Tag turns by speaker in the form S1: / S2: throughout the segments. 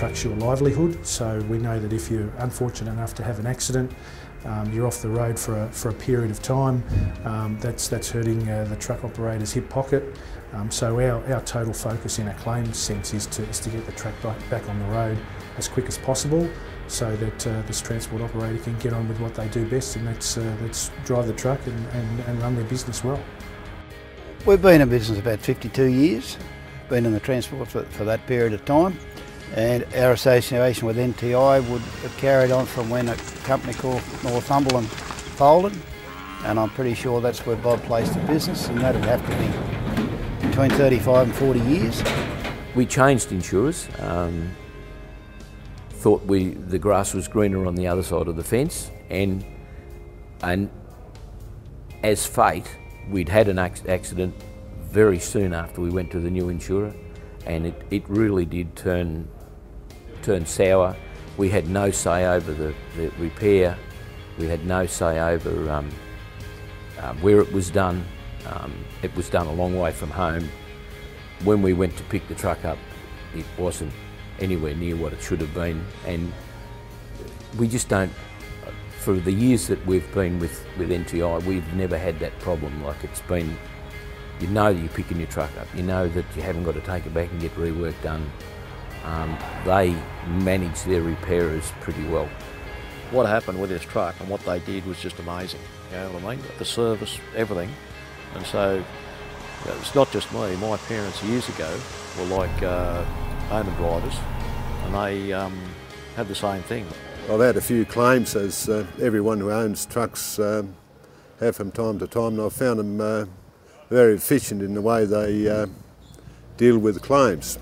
S1: truck's your livelihood, so we know that if you're unfortunate enough to have an accident, you're off the road for a period of time. That's hurting the truck operator's hip pocket. So our total focus in a claims sense is to get the truck back on the road as quick as possible, so that this transport operator can get on with what they do best, and that's drive the truck and run their business well.
S2: We've been in business about 52 years, been in the transport for that period of time, and our association with NTI would have carried on from when a company called Northumberland folded, and I'm pretty sure that's where Bob placed the business, and that'd have to be between 35 and 40 years.
S3: We changed insurers. Thought the grass was greener on the other side of the fence, and as fate, we'd had an accident very soon after we went to the new insurer, and it really did turn sour. We had no say over the repair. We had no say over where it was done. It was done a long way from home. When we went to pick the truck up, it wasn't anywhere near what it should have been, and we just don't, for the years that we've been with NTI, we've never had that problem. Like, it's been, you know that you're picking your truck up, you know that you haven't got to take it back and get rework done. They manage their repairers pretty well.
S4: What happened with this truck and what they did was just amazing, you know what I mean? The service, everything. And so, it's not just me, my parents years ago were like owner drivers, and they had the same thing.
S5: I've had a few claims, as everyone who owns trucks have from time to time, and I've found them very efficient in the way they deal with claims.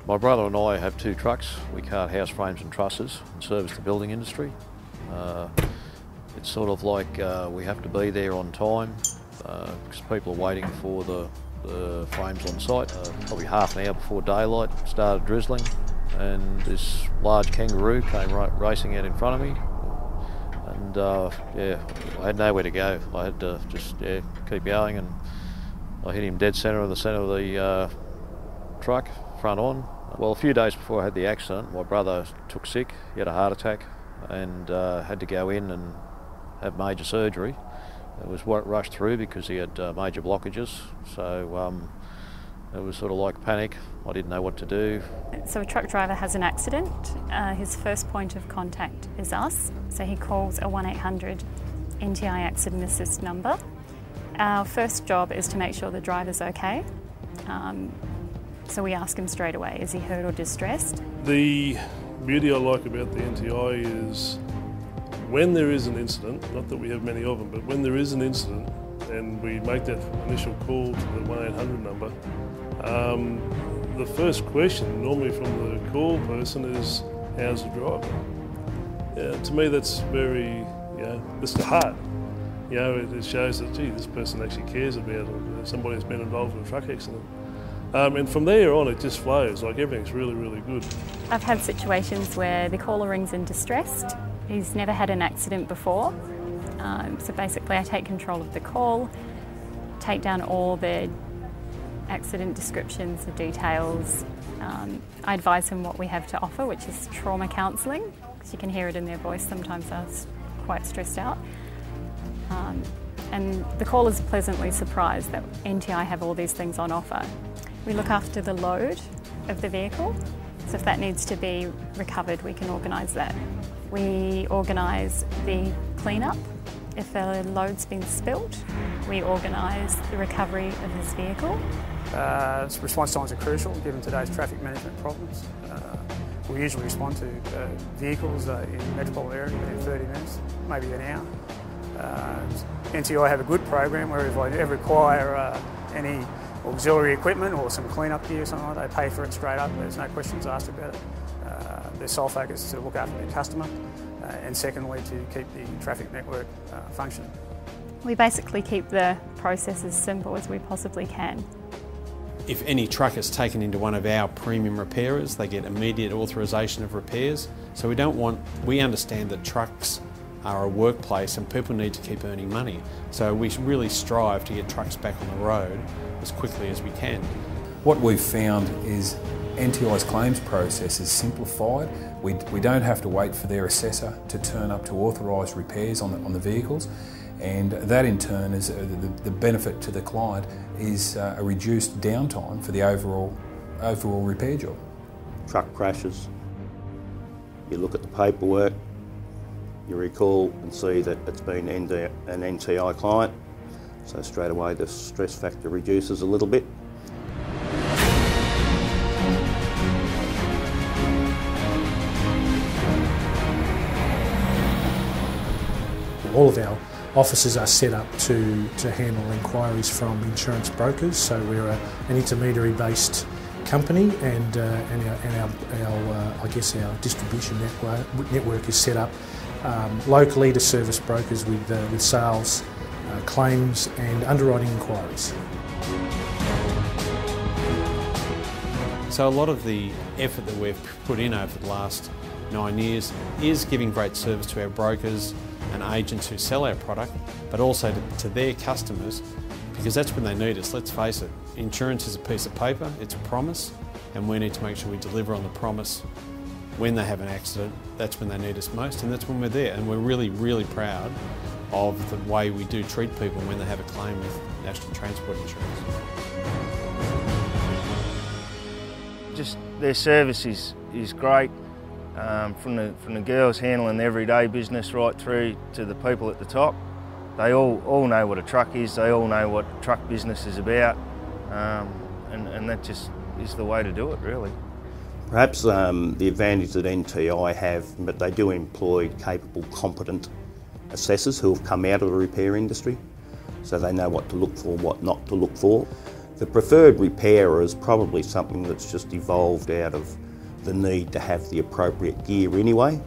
S4: My brother and I have 2 trucks. We cart house frames and trusses and service the building industry. It's sort of like we have to be there on time because people are waiting for the frames on site. Probably half an hour before daylight, started drizzling, and this large kangaroo came racing out in front of me, and yeah, I had nowhere to go. I had to just keep going, and I hit him dead centre of the truck, front on. Well, a few days before I had the accident, my brother took sick. He had a heart attack and had to go in and have major surgery. It was rushed through because he had major blockages, so it was sort of like panic. I didn't know what to do.
S6: So a truck driver has an accident. His first point of contact is us, so he calls a 1-800 NTI Accident Assist number. Our first job is to make sure the driver's okay. So we ask him straight away, is he hurt or distressed?
S7: The beauty I like about the NTI is when there is an incident, not that we have many of them, but when there is an incident and we make that initial call to the 1-800 number, the first question normally from the call person is, how's the driver? To me that's very, it's the heart. It shows that, gee, this person actually cares about somebody who's been involved in a truck accident. And from there on it just flows, like everything's really, really good.
S6: I've had situations where the caller rings in distressed. He's never had an accident before. So basically I take control of the call, take down all the accident descriptions, the details. I advise him what we have to offer, which is trauma counselling, because you can hear it in their voice, sometimes they're quite stressed out. And the caller is pleasantly surprised that NTI have all these things on offer. We look after the load of the vehicle, so if that needs to be recovered, we can organise that. We organise the clean-up. If a load's been spilt, we organise the recovery of his vehicle.
S8: Response times are crucial given today's traffic management problems. We usually respond to vehicles in metropolitan areas within 30 minutes, maybe an hour. NTI have a good program where if I ever require any auxiliary equipment or some clean-up gear or something like that, they pay for it straight up. There's no questions asked about it. Their sole focus is to look after their customer and secondly to keep the traffic network functioning.
S6: We basically keep the process as simple as we possibly can.
S9: If any truck is taken into one of our premium repairers, they get immediate authorisation of repairs. So we understand that trucks are a workplace and people need to keep earning money. So we really strive to get trucks back on the road as quickly as we can.
S10: What we've found is NTI's claims process is simplified. We don't have to wait for their assessor to turn up to authorise repairs on the vehicles, and that in turn is the benefit to the client is a reduced downtime for the overall repair job.
S11: Truck crashes, you look at the paperwork, you recall and see that it's been an NTI client, so straight away the stress factor reduces a little bit.
S1: All of our offices are set up to handle inquiries from insurance brokers, so we're an intermediary-based company, and our distribution network is set up locally to service brokers with sales, claims and underwriting inquiries.
S9: So a lot of the effort that we've put in over the last 9 years is giving great service to our brokers and agents who sell our product, but also to their customers, because that's when they need us. Let's face it, insurance is a piece of paper, it's a promise, and we need to make sure we deliver on the promise. When they have an accident, that's when they need us most, and that's when we're there. And we're really, really proud of the way we do treat people when they have a claim with National Transport Insurance.
S12: Just their service is great. From the girls handling everyday business right through to the people at the top. They all know what a truck is, they all know what truck business is about, and that just is the way to do it, really.
S11: Perhaps the advantage that NTI have, but they do employ capable, competent assessors who have come out of the repair industry, so they know what to look for, what not to look for. The preferred repairer is probably something that's just evolved out of the need to have the appropriate gear anyway.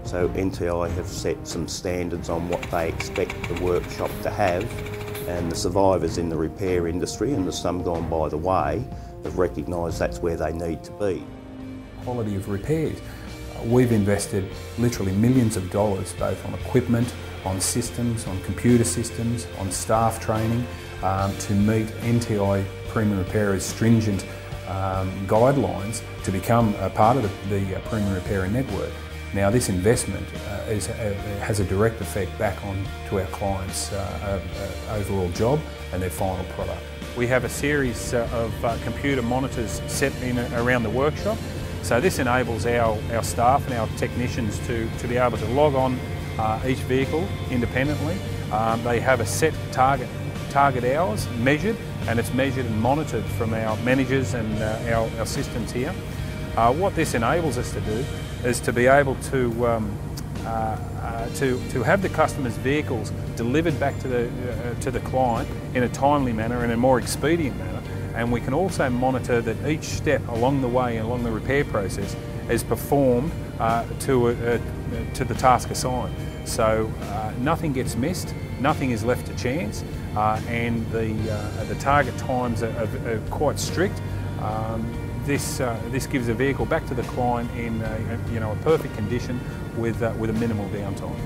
S11: So NTI have set some standards on what they expect the workshop to have, and the survivors in the repair industry, and there's some gone by the way, have recognised that's where they need to be.
S10: Quality of repairs. We've invested literally millions of dollars both on equipment, on systems, on computer systems, on staff training to meet NTI premium repairers' stringent guidelines to become a part of the premium repairer network. Now this investment has a direct effect back on to our clients' overall job and their final product.
S13: We have a series of computer monitors set in around the workshop, so this enables our staff and our technicians to be able to log on each vehicle independently. They have a set target hours measured, and it's measured and monitored from our managers and our systems here. What this enables us to do is to be able to have the customer's vehicles delivered back to the client in a timely manner and a more expedient manner, and we can also monitor that each step along the way, along the repair process, is performed to the task assigned. So nothing gets missed, nothing is left to chance, and the target times are quite strict. This gives a vehicle back to the client in a perfect condition with a minimal downtime.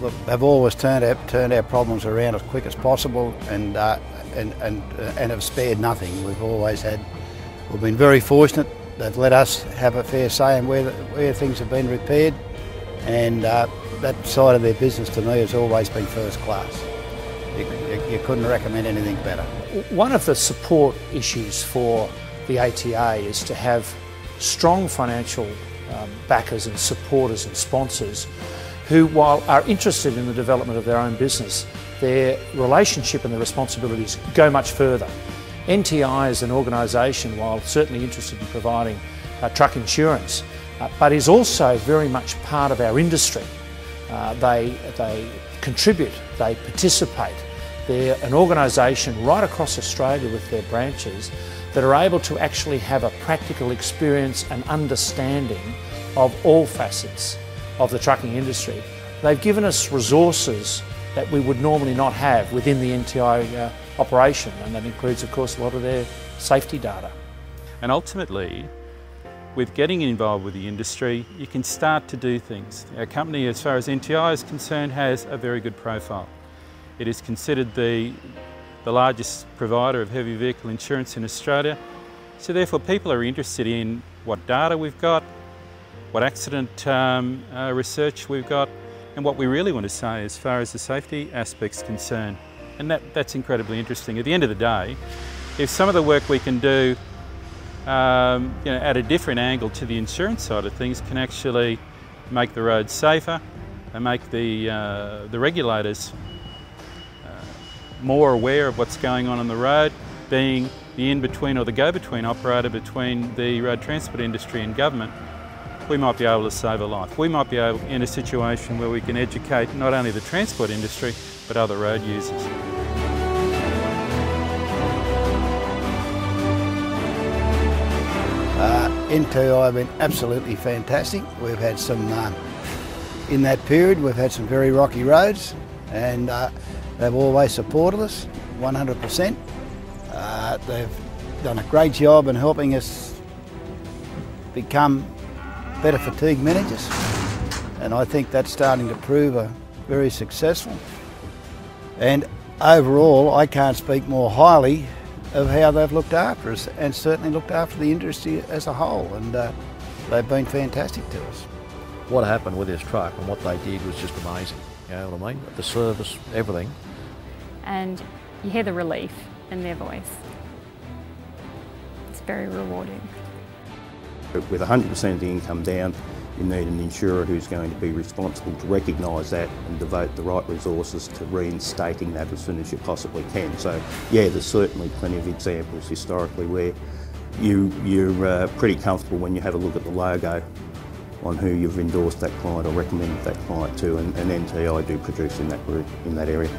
S2: Look, they've always turned our problems around as quick as possible, and have spared nothing. We've been very fortunate. They've let us have a fair say in where things have been repaired, and that side of their business to me has always been first class. You couldn't recommend anything better.
S14: One of the support issues for the ATA is to have strong financial backers and supporters and sponsors who, while are interested in the development of their own business, their relationship and their responsibilities go much further. NTI as an organisation, while certainly interested in providing truck insurance, but is also very much part of our industry. They contribute, they participate. They're an organisation right across Australia with their branches that are able to actually have a practical experience and understanding of all facets of the trucking industry. They've given us resources that we would normally not have within the NTI operation, and that includes, of course, a lot of their safety data.
S15: And ultimately, with getting involved with the industry, you can start to do things. Our company, as far as NTI is concerned, has a very good profile. It is considered the largest provider of heavy vehicle insurance in Australia, So therefore people are interested in what data we've got, what accident research we've got, and what we really want to say as far as the safety aspect's concerned. And that's incredibly interesting. At the end of the day, if some of the work we can do at a different angle to the insurance side of things can actually make the roads safer and make the regulators more aware of what's going on the road, being the in-between or the go-between operator between the road transport industry and government, we might be able to save a life. We might be able in a situation where we can educate not only the transport industry but other road users.
S2: NTI have been absolutely fantastic. We've had some, in that period, we've had some very rocky roads, and they've always supported us 100%. They've done a great job in helping us become better fatigue managers, and I think that's starting to prove very successful. And overall, I can't speak more highly of how they've looked after us, and certainly looked after the industry as a whole, and they've been fantastic to us.
S4: What happened with this truck and what they did was just amazing, you know what I mean? The service, everything.
S6: And you hear the relief in their voice. It's very rewarding.
S11: With 100% of the income down, you need an insurer who's going to be responsible to recognise that and devote the right resources to reinstating that as soon as you possibly can. So yeah, there's certainly plenty of examples historically where you're pretty comfortable when you have a look at the logo on who you've endorsed that client or recommended that client to, and NTI do produce in that area.